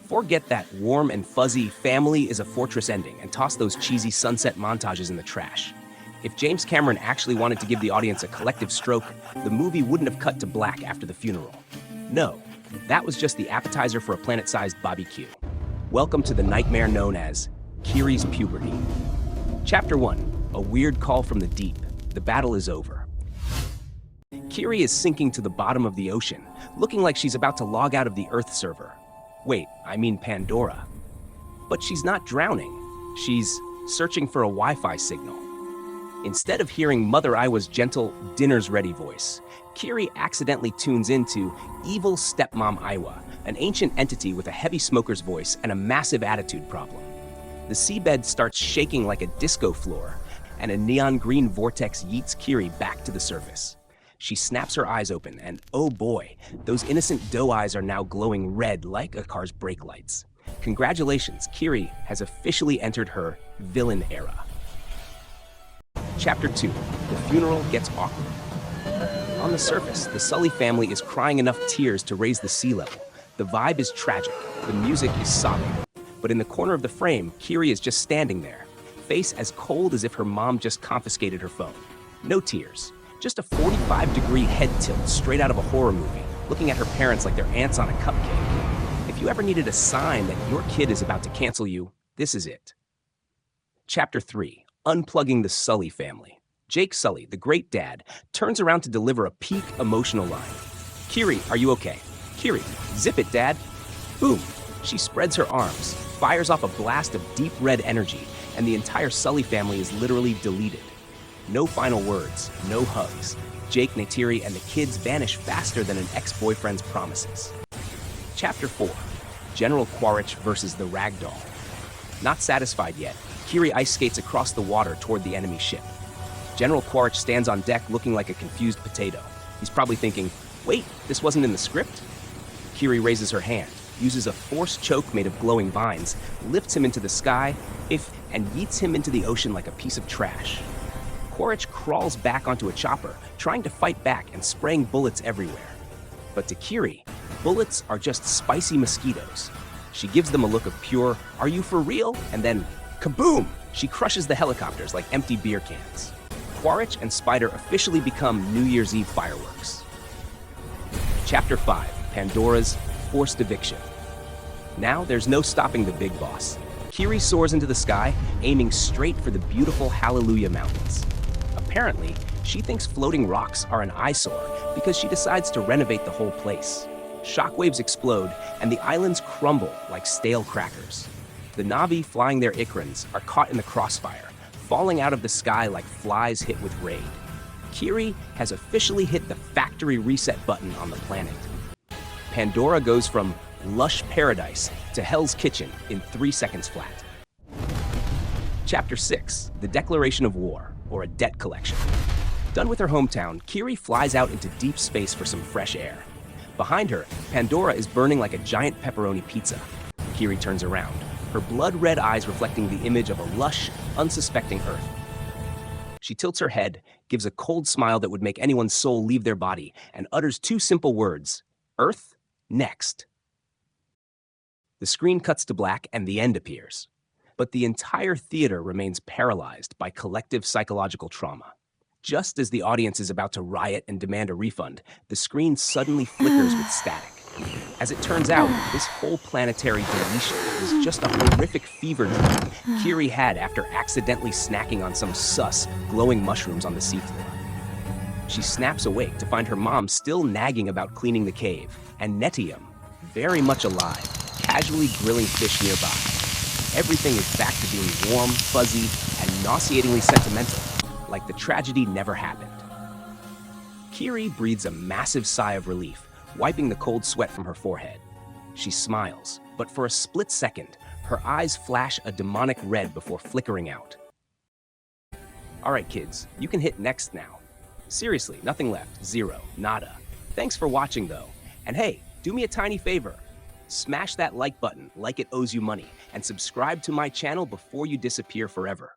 Forget that warm and fuzzy family is a fortress ending and toss those cheesy sunset montages in the trash. If James Cameron actually wanted to give the audience a collective stroke, the movie wouldn't have cut to black after the funeral. No, that was just the appetizer for a planet-sized barbecue. Welcome to the nightmare known as Kiri's puberty. Chapter 1, a weird call from the deep. The battle is over. Kiri is sinking to the bottom of the ocean, looking like she's about to log out of the Earth server. Wait, I mean Pandora. But she's not drowning. She's searching for a Wi-Fi signal. Instead of hearing Mother Eywa's gentle, dinner's ready voice, Kiri accidentally tunes into evil stepmom Eywa, an ancient entity with a heavy smoker's voice and a massive attitude problem. The seabed starts shaking like a disco floor, and a neon green vortex yeets Kiri back to the surface. She snaps her eyes open, and oh boy, those innocent doe eyes are now glowing red like a car's brake lights. Congratulations, Kiri has officially entered her villain era. Chapter 2, the funeral gets awkward. On the surface, the Sully family is crying enough tears to raise the sea level. The vibe is tragic, the music is sobbing. But in the corner of the frame, Kiri is just standing there, face as cold as if her mom just confiscated her phone. No tears. Just a 45-degree head tilt straight out of a horror movie, looking at her parents like they're ants on a cupcake. If you ever needed a sign that your kid is about to cancel you, this is it. Chapter 3, unplugging the Sully family. Jake Sully, the great dad, turns around to deliver a peak emotional line. Kiri, are you okay? Kiri, zip it, dad. Boom. She spreads her arms, fires off a blast of deep red energy, and the entire Sully family is literally deleted. No final words, no hugs. Jake, Neytiri, and the kids vanish faster than an ex-boyfriend's promises. Chapter 4, General Quaritch versus the Ragdoll. Not satisfied yet, Kiri ice skates across the water toward the enemy ship. General Quaritch stands on deck looking like a confused potato. He's probably thinking, wait, this wasn't in the script? Kiri raises her hand, uses a force choke made of glowing vines, lifts him into the sky, and yeets him into the ocean like a piece of trash. Quaritch crawls back onto a chopper, trying to fight back and spraying bullets everywhere. But to Kiri, bullets are just spicy mosquitoes. She gives them a look of pure, are you for real? And then, kaboom! She crushes the helicopters like empty beer cans. Quaritch and Spider officially become New Year's Eve fireworks. Chapter 5, Pandora's forced eviction. Now there's no stopping the big boss. Kiri soars into the sky, aiming straight for the beautiful Hallelujah Mountains. Apparently, she thinks floating rocks are an eyesore because she decides to renovate the whole place. Shockwaves explode, and the islands crumble like stale crackers. The Na'vi flying their Ikrans are caught in the crossfire, falling out of the sky like flies hit with raid. Kiri has officially hit the factory reset button on the planet. Pandora goes from lush paradise to Hell's Kitchen in 3 seconds flat. Chapter 6, the Declaration of War, or a debt collection. Done with her hometown, Kiri flies out into deep space for some fresh air. Behind her, Pandora is burning like a giant pepperoni pizza. Kiri turns around, her blood-red eyes reflecting the image of a lush, unsuspecting Earth. She tilts her head, gives a cold smile that would make anyone's soul leave their body, and utters 2 simple words, Earth, next. The screen cuts to black and the end appears. But the entire theater remains paralyzed by collective psychological trauma. Just as the audience is about to riot and demand a refund, the screen suddenly flickers with static. As it turns out, this whole planetary deletion was just a horrific fever dream Kiri had after accidentally snacking on some sus, glowing mushrooms on the seafloor. She snaps awake to find her mom still nagging about cleaning the cave, and Netium, very much alive, casually grilling fish nearby. Everything is back to being warm, fuzzy, and nauseatingly sentimental, like the tragedy never happened. Kiri breathes a massive sigh of relief, wiping the cold sweat from her forehead. She smiles, but for a split second, her eyes flash a demonic red before flickering out. Alright kids, you can hit next now. Seriously, nothing left, 0, nada. Thanks for watching though, and hey, do me a tiny favor. Smash that like button like it owes you money, and subscribe to my channel before you disappear forever.